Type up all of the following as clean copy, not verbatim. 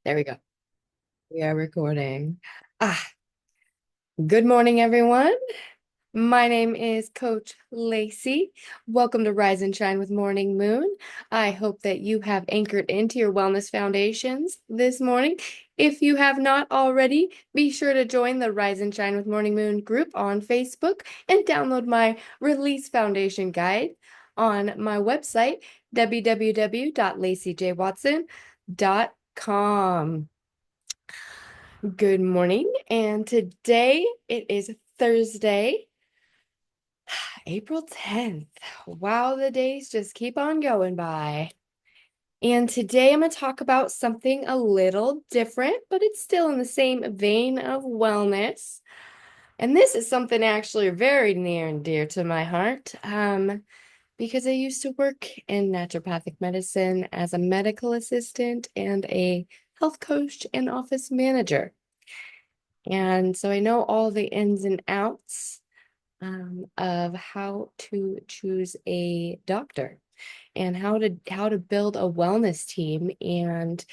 There we go. We are recording. Ah, good morning, everyone. My name is Coach Lacey. Welcome to Rise and Shine with Morning Moon. I hope that you have anchored into your wellness foundations this morning. If you have not already, be sure to join the Rise and Shine with Morning Moon group on Facebook and download my Release Foundation guide on my website, www.laceyjwatson.com. Good morning, and today it is Thursday, April 10th. Wow, the days just keep on going by. And today I'm going to talk about something a little different, but it's still in the same vein of wellness. And this is something actually very near and dear to my heart, because I used to work in naturopathic medicine as a medical assistant and a health coach and office manager. And so I know all the ins and outs of how to choose a doctor and how to build a wellness team. And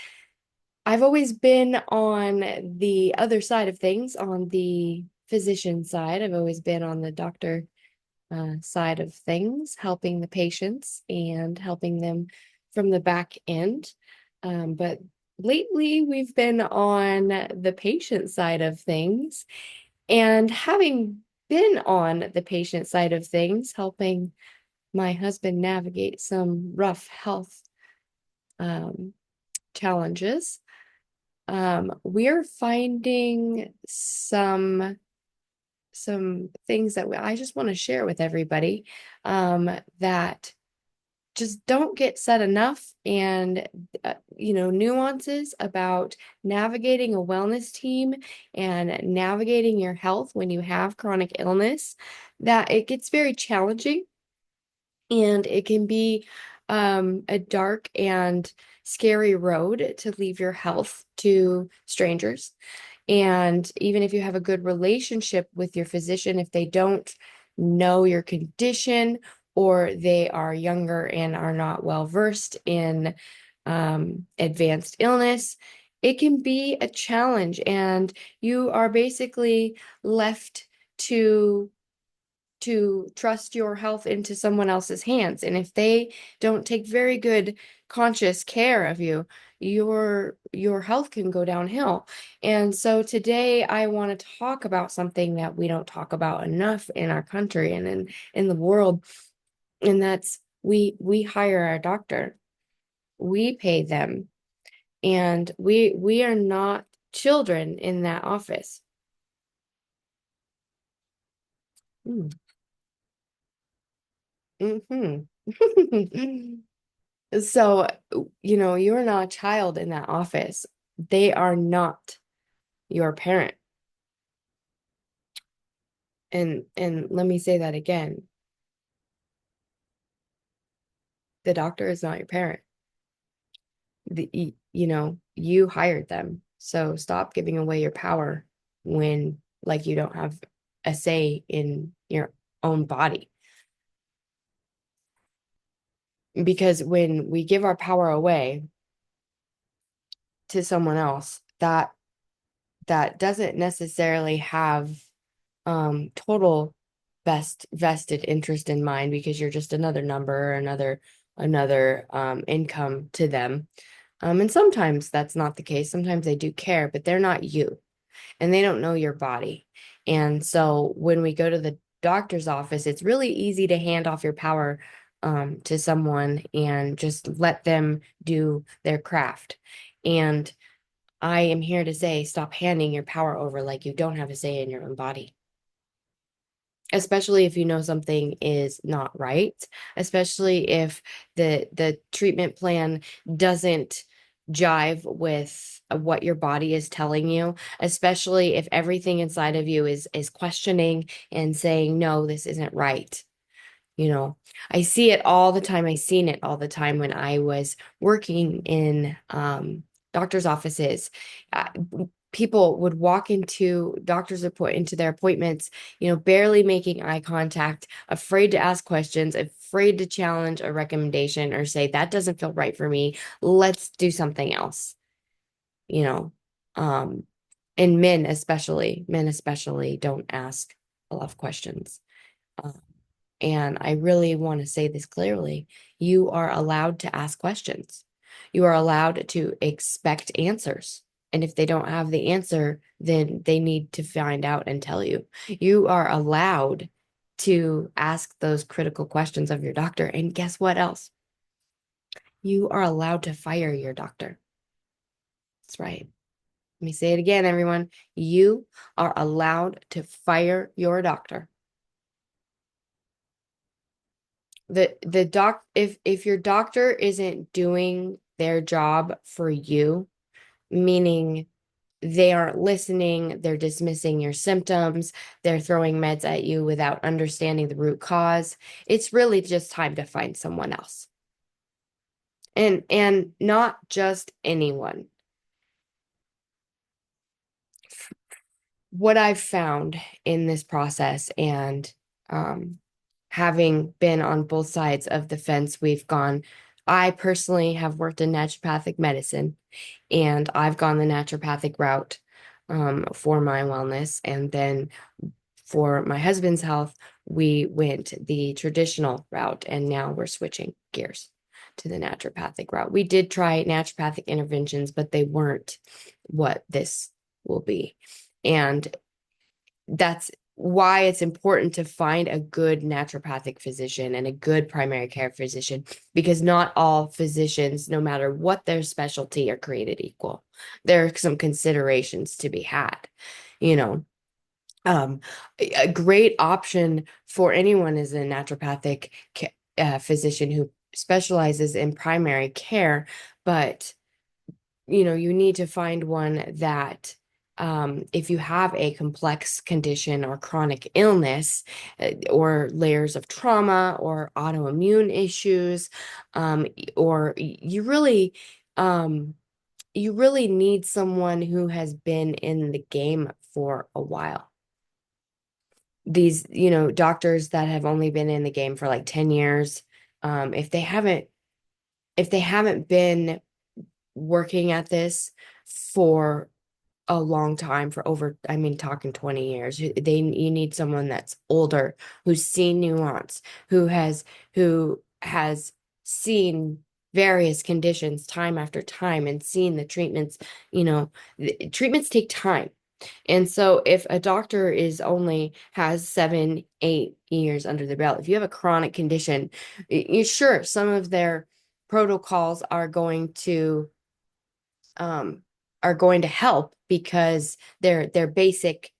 I've always been on the other side of things, on the physician side. I've always been on the doctor side of things, helping the patients and helping them from the back end. But lately, we've been on the patient side of things. And having been on the patient side of things, helping my husband navigate some rough health um, challenges, we're finding some things that I just want to share with everybody that just don't get said enough, and nuances about navigating a wellness team and navigating your health when you have chronic illness, that it gets very challenging, and it can be a dark and scary road to leave your health to strangers. And even if you have a good relationship with your physician, if they don't know your condition, or they are younger and are not well versed in advanced illness, it can be a challenge. And you are basically left to trust your health into someone else's hands. And if they don't take very good conscious care of you, your health can go downhill. And so today I want to talk about something that we don't talk about enough in our country and in the world, and that's we hire our doctor. We pay them, and we are not children in that office. Mm. Mhm. So, you're not a child in that office. They are not your parent. And let me say that again. The doctor is not your parent. You hired them. So stop giving away your power when, like, you don't have a say in your own body. Because when we give our power away to someone else, that doesn't necessarily have total best vested interest in mind, because you're just another number, or another income to them. And sometimes that's not the case. Sometimes they do care, but they're not you, and they don't know your body. And so when we go to the doctor's office, it's really easy to hand off your power to someone and just let them do their craft. And I am here to say, stop handing your power over like you don't have a say in your own body, especially if you know something is not right, especially if the treatment plan doesn't jive with what your body is telling you, especially if everything inside of you is questioning and saying, no, this isn't right. I see it all the time. I seen it all the time when I was working in doctor's offices. Uh, People would walk into their appointments, barely making eye contact, afraid to ask questions, afraid to challenge a recommendation or say, that doesn't feel right for me. Let's do something else. you know. Um, and men especially don't ask a lot of questions. Um, and I really want to say this clearly. You are allowed to ask questions. You are allowed to expect answers. And if they don't have the answer, then they need to find out and tell you. You are allowed to ask those critical questions of your doctor. And guess what else? You are allowed to fire your doctor. That's right. Let me say it again, everyone. You are allowed to fire your doctor. The doc if your doctor isn't doing their job for you, meaning they aren't listening, they're dismissing your symptoms, they're throwing meds at you without understanding the root cause, it's really just time to find someone else. And not just anyone. What I've found in this process, and um, having been on both sides of the fence, I personally have worked in naturopathic medicine, and I've gone the naturopathic route for my wellness. And then for my husband's health, we went the traditional route, and now we're switching gears to the naturopathic route. We did try naturopathic interventions, but they weren't what this will be. And that's why it's important to find a good naturopathic physician and a good primary care physician, because not all physicians, no matter what their specialty, are created equal. There are some considerations to be had, you know. A great option for anyone is a naturopathic physician who specializes in primary care, but you need to find one that, if you have a complex condition or chronic illness, or layers of trauma or autoimmune issues, or you really need someone who has been in the game for a while. These, doctors that have only been in the game for like 10 years, if they haven't been working at this for a long time, for over, I mean, talking 20 years, you need someone that's older, who's seen nuance, who has seen various conditions time after time and seen the treatments. Treatments take time. And so if a doctor is only has 7, 8 years under the belt, if you have a chronic condition, you sure some of their protocols um, are going to help, because they're basic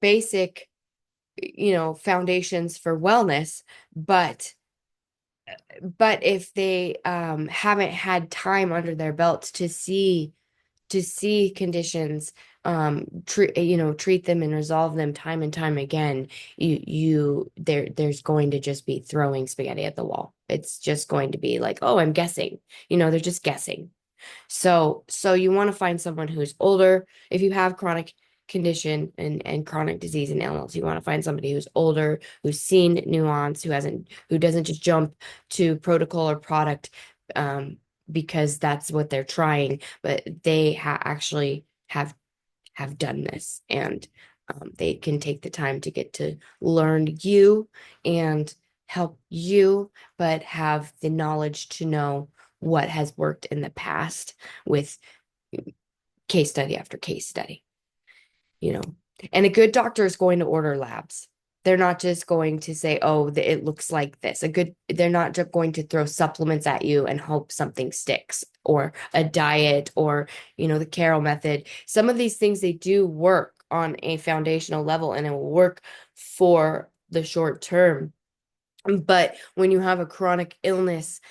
foundations for wellness. But if they haven't had time under their belts to see conditions, treat them and resolve them time and time again, there's going to just be throwing spaghetti at the wall. It's just going to be like, oh, I'm guessing. They're just guessing. So you want to find someone who's older. If you have chronic condition and chronic disease and illness, you want to find somebody who's older, who's seen nuance, who doesn't just jump to protocol or product, because that's what they're trying, but they actually have done this, and they can take the time to get to learn you and help you, but have the knowledge to know what has worked in the past, with case study after case study, you know. And a good doctor is going to order labs. They're not just going to say, oh, it looks like this. They're not just going to throw supplements at you and hope something sticks, or a diet, or, the Carroll method. Some of these things, they do work on a foundational level, and it will work for the short term. But when you have a chronic illness,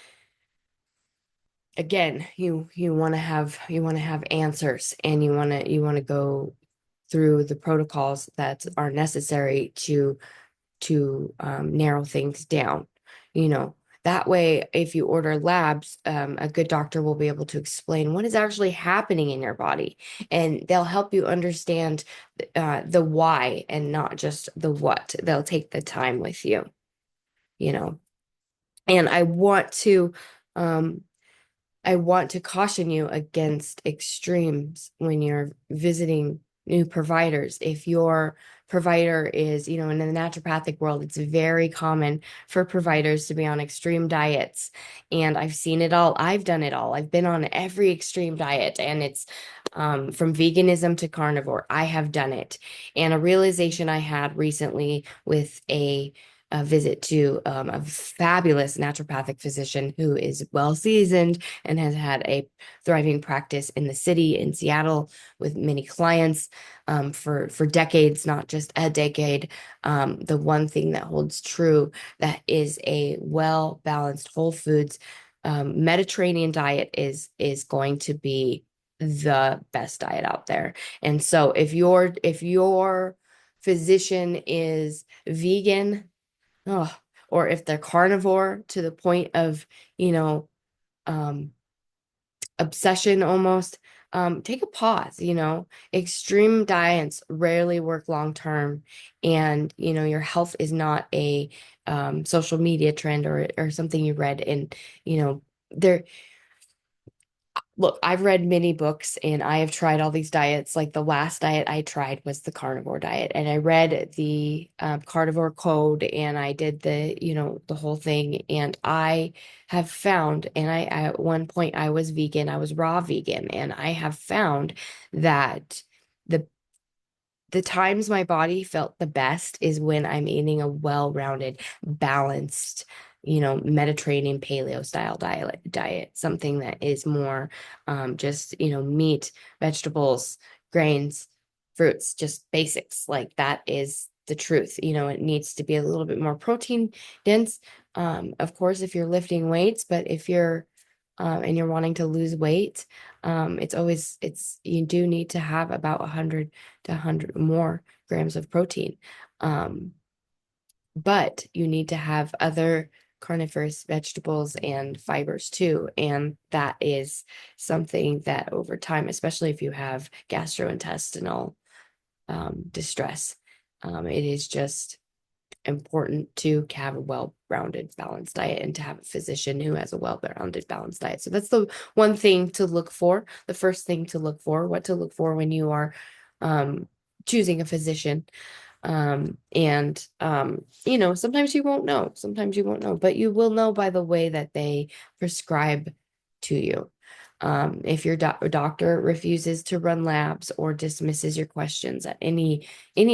again, you want to have answers, and you want to go through the protocols that are necessary to narrow things down. That way, if you order labs, a good doctor will be able to explain what is actually happening in your body, and they'll help you understand the why, and not just the what. They'll take the time with you. And um, I want to caution you against extremes when you're visiting new providers. If your provider is, in the naturopathic world, it's very common for providers to be on extreme diets. And I've seen it all. I've done it all. I've been on every extreme diet, and it's from veganism to carnivore. I have done it. And a realization I had recently with a visit to a fabulous naturopathic physician who is well seasoned and has had a thriving practice in the city in Seattle with many clients for decades, not just a decade. The one thing that holds true that is a well balanced whole foods Mediterranean diet is going to be the best diet out there. And so if your physician is vegan, oh, or if they're carnivore to the point of, you know, um, obsession almost, take a pause, Extreme diets rarely work long term, and, your health is not a social media trend or something you read. And, there look, I've read many books and I have tried all these diets. Like the last diet I tried was the carnivore diet, and I read the carnivore code and I did the whole thing. And I have found, and at one point I was vegan, I was raw vegan, and I have found that the the times my body felt the best is when I'm eating a well-rounded, balanced, Mediterranean paleo style diet, something that is more just, meat, vegetables, grains, fruits, just basics. Like that is the truth. It needs to be a little bit more protein dense. Of course, if you're lifting weights, but if you're and you're wanting to lose weight, you do need to have about 100 to 100 more grams of protein. Um, but you need to have other carnivorous vegetables and fibers too. And that is something that over time, especially if you have gastrointestinal distress, it is just important to have a well-rounded balanced diet and to have a physician who has a well-rounded balanced diet. So that's the one thing to look for, the first thing to look for, what to look for when you are choosing a physician. Sometimes you won't know, but you will know by the way that they prescribe to you. If your doctor refuses to run labs or dismisses your questions at any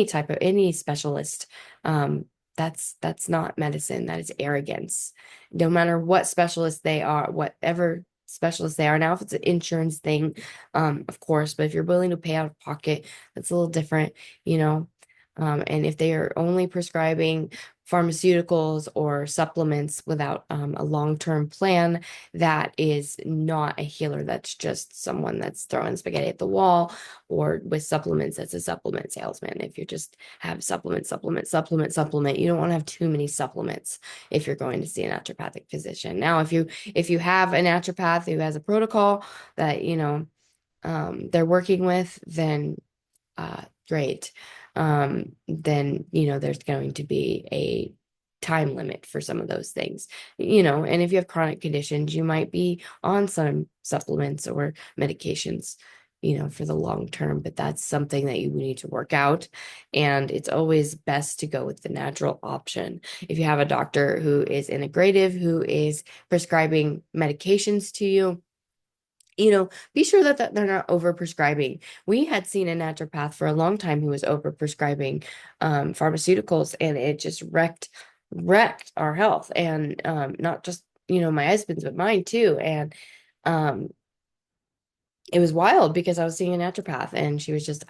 type of any specialist, that's not medicine. That is arrogance. No matter what specialist they are, whatever specialist they are. Now, if it's an insurance thing, of course, but if you're willing to pay out of pocket, that's a little different, you know. And if they are only prescribing pharmaceuticals or supplements without a long-term plan, that is not a healer. That's just someone that's throwing spaghetti at the wall, or with supplements, that's a supplement salesman. If you just have supplement, you don't want to have too many supplements if you're going to see a naturopathic physician. Now, if you have a naturopath who has a protocol that, they're working with, then great. Then, there's going to be a time limit for some of those things, and if you have chronic conditions, you might be on some supplements or medications, for the long term, but that's something that you need to work out. And it's always best to go with the natural option. If you have a doctor who is integrative, who is prescribing medications to you, be sure that they're not over prescribing. We had seen a naturopath for a long time who was over prescribing pharmaceuticals, and it just wrecked our health, and not just my husband's, but mine too. And um, it was wild because I was seeing a naturopath, and she was just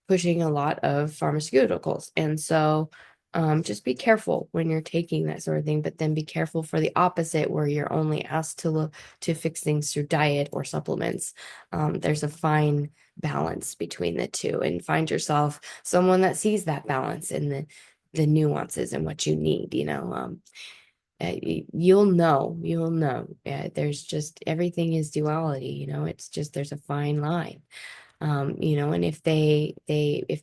pushing a lot of pharmaceuticals. And so just be careful when you're taking that sort of thing, but then be careful for the opposite, where you're only asked to look to fix things through diet or supplements. There's a fine balance between the two, and find yourself someone that sees that balance and the nuances and what you need, you'll know. There's just, everything is duality, it's just, there's a fine line. And if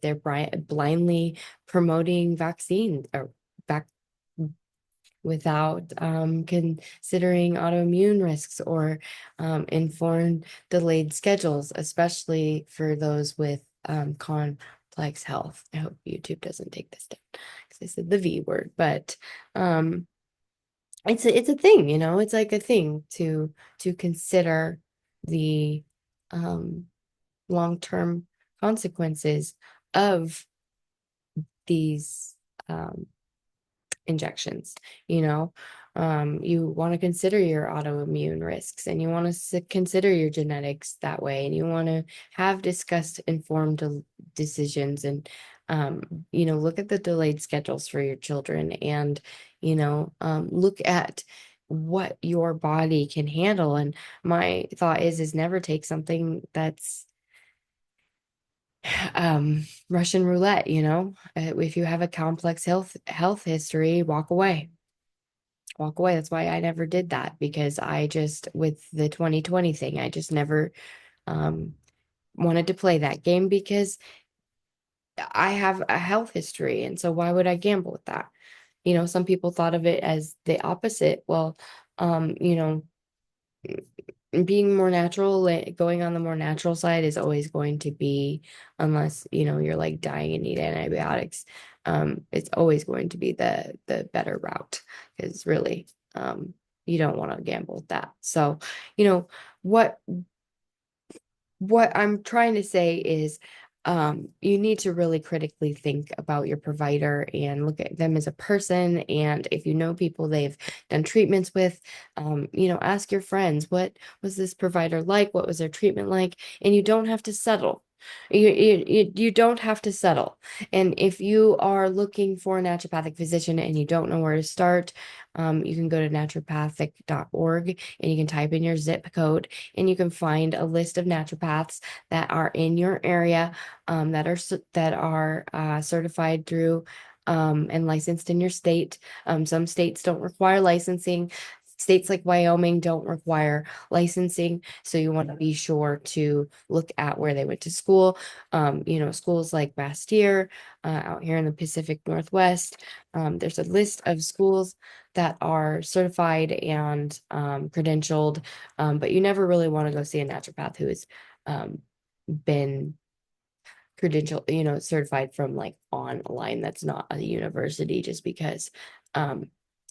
they're blindly promoting vaccine or vac without considering autoimmune risks or informed delayed schedules, especially for those with complex health. I hope YouTube doesn't take this down because I said the V word, but um, it's a thing, it's like a thing to consider the um, long-term consequences of these um, injections, you know. You want to consider your autoimmune risks, and you want to consider your genetics that way, and you want to have discussed informed decisions, and look at the delayed schedules for your children, and look at what your body can handle. And my thought is never take something that's Russian roulette. If you have a complex health history, walk away. That's why I never did that, because I just, with the 2020 thing, I just never um wanted to play that game, because I have a health history, and so why would I gamble with that? Some people thought of it as the opposite. Well, um you know being more natural, going on the more natural side is always going to be, unless you're like dying and need antibiotics, it's always going to be the better route, because really, you don't want to gamble with that. So you know what what I'm trying to say is, you need to really critically think about your provider and look at them as a person. And if you know people they've done treatments with, ask your friends, what was this provider like? What was their treatment like? And you don't have to settle. You don't have to settle. And if you are looking for a naturopathic physician and you don't know where to start, you can go to naturopathic.org, and you can type in your zip code, and you can find a list of naturopaths that are in your area, that are certified through and licensed in your state. Some states don't require licensing. States like Wyoming don't require licensing, so you want to be sure to look at where they went to school. Schools like Bastyr, out here in the Pacific Northwest. There's a list of schools that are certified and credentialed, but you never really want to go see a naturopath who has been credential, certified from like online. That's not a university, just because, um,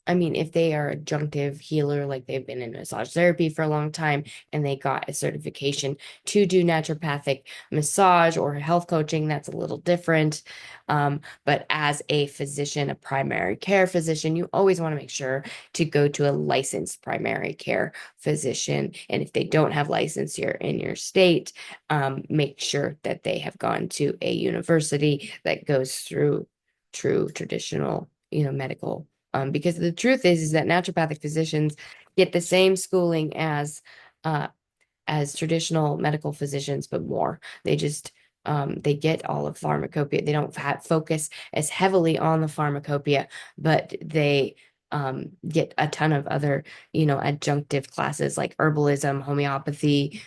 I mean, if they are adjunctive healer, like they've been in massage therapy for a long time and they got a certification to do naturopathic massage or health coaching, that's a little different. But as a physician, a primary care physician, you always want to make sure to go to a licensed primary care physician. And if they don't have license here in your state, make sure that they have gone to a university that goes through true traditional, medical. Because the truth is that naturopathic physicians get the same schooling uh, as traditional medical physicians, but more. They get all of pharmacopoeia. They don't focus as heavily on the pharmacopoeia, but they get a ton of other, adjunctive classes like herbalism, homeopathy,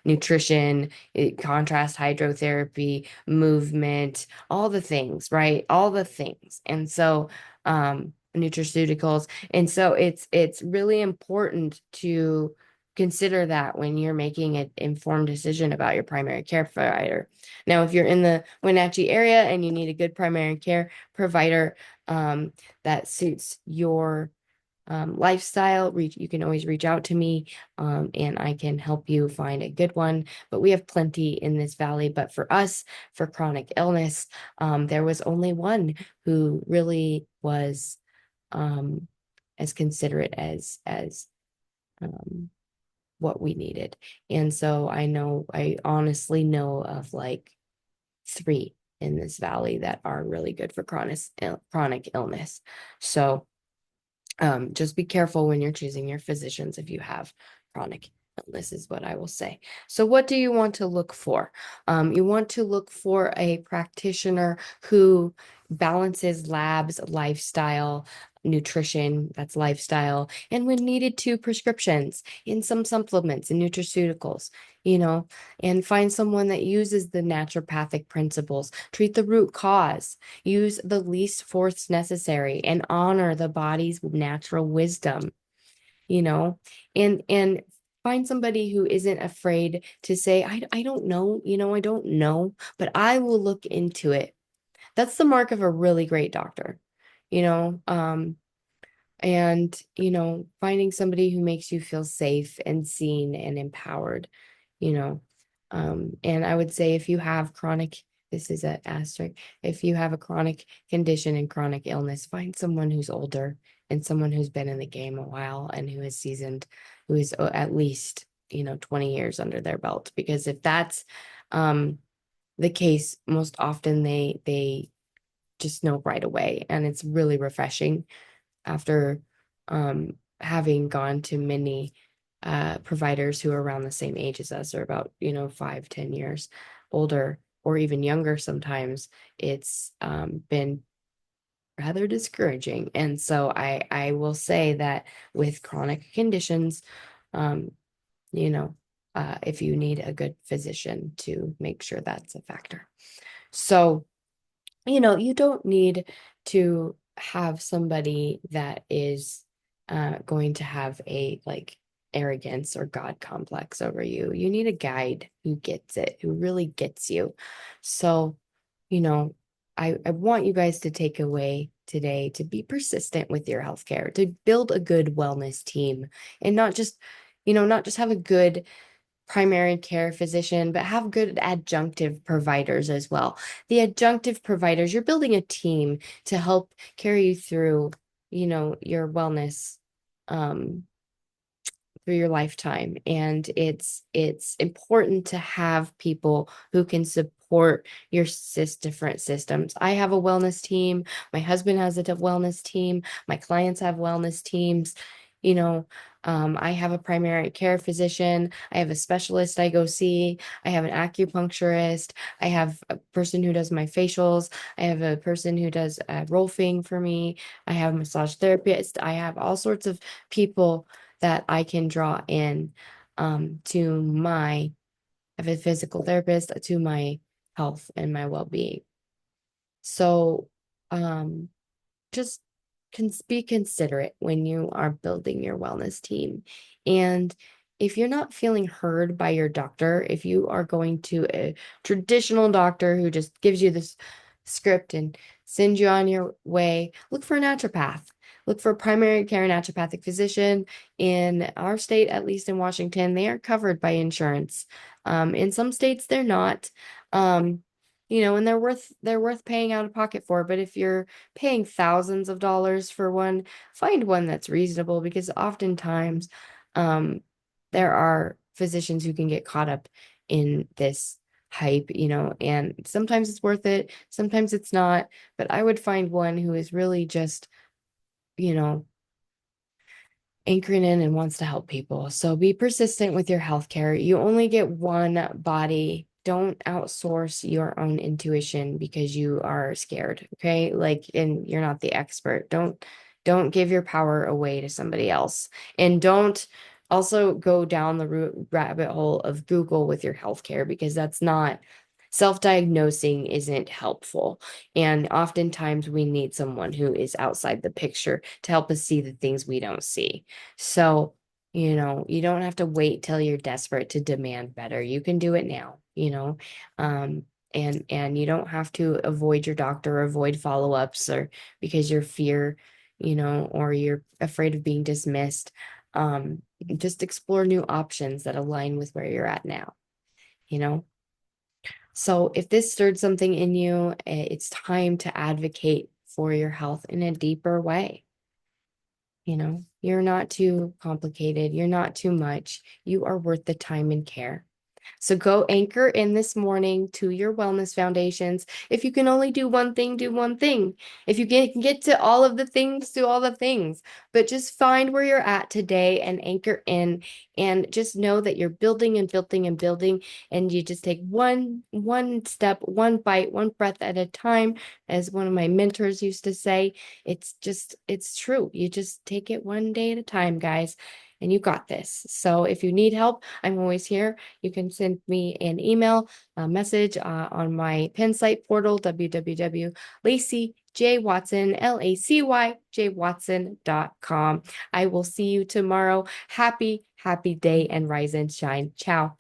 nutrition, contrast hydrotherapy, movement, all the things, right? All the things. And so, nutraceuticals. And so it's really important to consider that when you're making an informed decision about your primary care provider. Now, if you're in the Wenatchee area and you need a good primary care provider that suits your lifestyle, you can always reach out to me, and I can help you find a good one. But we have plenty in this valley. But for us, for chronic illness, there was only one who really was um, as considerate as um, what we needed. And so I honestly know of like three in this valley that are really good for chronic illness. So just be careful when you're choosing your physicians if you have chronic illness, is what I will say. So what do you want to look for? You want to look for a practitioner who balances labs, lifestyle, nutrition, that's lifestyle, and when needed to prescriptions in some supplements and nutraceuticals, you know, and find someone that uses the naturopathic principles, treat the root cause, use the least force necessary, and honor the body's natural wisdom, you know, and find somebody who isn't afraid to say, I don't know, I don't know, but I will look into it. That's the mark of a really great doctor, you know. And finding somebody who makes you feel safe and seen and empowered, you know. And I would say if you have chronic, this is an asterisk, if you have a chronic condition and chronic illness, find someone who's older and someone who's been in the game a while and who is seasoned, who is at least 20 years under their belt, because if that's the case, most often they just know right away, and it's really refreshing after having gone to many providers who are around the same age as us, or about 5-10 years older or even younger. Sometimes it's been rather discouraging, and so I will say that with chronic conditions, um you know if you need a good physician, to make sure that's a factor. So you don't need to have somebody that is going to have a like arrogance or God complex over you. You need a guide who gets it, who really gets you. So, you know, I want you guys to take away today to be persistent with your healthcare, to build a good wellness team, and not just have a good primary care physician, but have good adjunctive providers as well. The adjunctive providers, you're building a team to help carry you through, your wellness um through your lifetime. And it's important to have people who can support your different systems. I have a wellness team. My husband has a wellness team. My clients have wellness teams. You know, I have a primary care physician. I have a specialist I go see. I have an acupuncturist. I have a person who does my facials. I have a person who does rolfing for me. I have a massage therapist. I have all sorts of people that I can draw in to my, I have a physical therapist, to my health and my well-being. So um, just be considerate when you are building your wellness team. And if you're not feeling heard by your doctor, if you are going to a traditional doctor who just gives you this script and sends you on your way, look for a naturopath. Look for a primary care naturopathic physician. In our state, at least in Washington, they are covered by insurance. In some states, they're not. And they're worth paying out of pocket for. But if you're paying thousands of dollars for one, find one that's reasonable, because oftentimes um, there are physicians who can get caught up in this hype, and sometimes it's worth it, sometimes it's not. But I would find one who is really just, you know, anchoring in and wants to help people. So be persistent with your healthcare. You only get one body. Don't outsource your own intuition because you are scared, okay? And you're not the expert. Don't give your power away to somebody else. And don't also go down the rabbit hole of Google with your healthcare, because that's not, self-diagnosing isn't helpful. And oftentimes we need someone who is outside the picture to help us see the things we don't see. So, you don't have to wait till you're desperate to demand better. You can do it now. Um, and you don't have to avoid your doctor or avoid follow-ups, or because you're or you're afraid of being dismissed. Just explore new options that align with where you're at now, you know? So if this stirred something in you, it's time to advocate for your health in a deeper way. You're not too complicated. You're not too much. You are worth the time and care. So go anchor in this morning to your wellness foundations. If you can only do one thing, do one thing. If you can get to all of the things, do all the things. But just find where you're at today and anchor in, and just know that you're building and building and building, and you just take one step, one bite, one breath at a time. As one of my mentors used to say, it's true. You just take it one day at a time, guys, and you got this. So if you need help, I'm always here. You can send me an email, a message on my Pensight portal, www.lacyjwatson, LACYJWatson.com. I will see you tomorrow. Happy day and rise and shine. Ciao.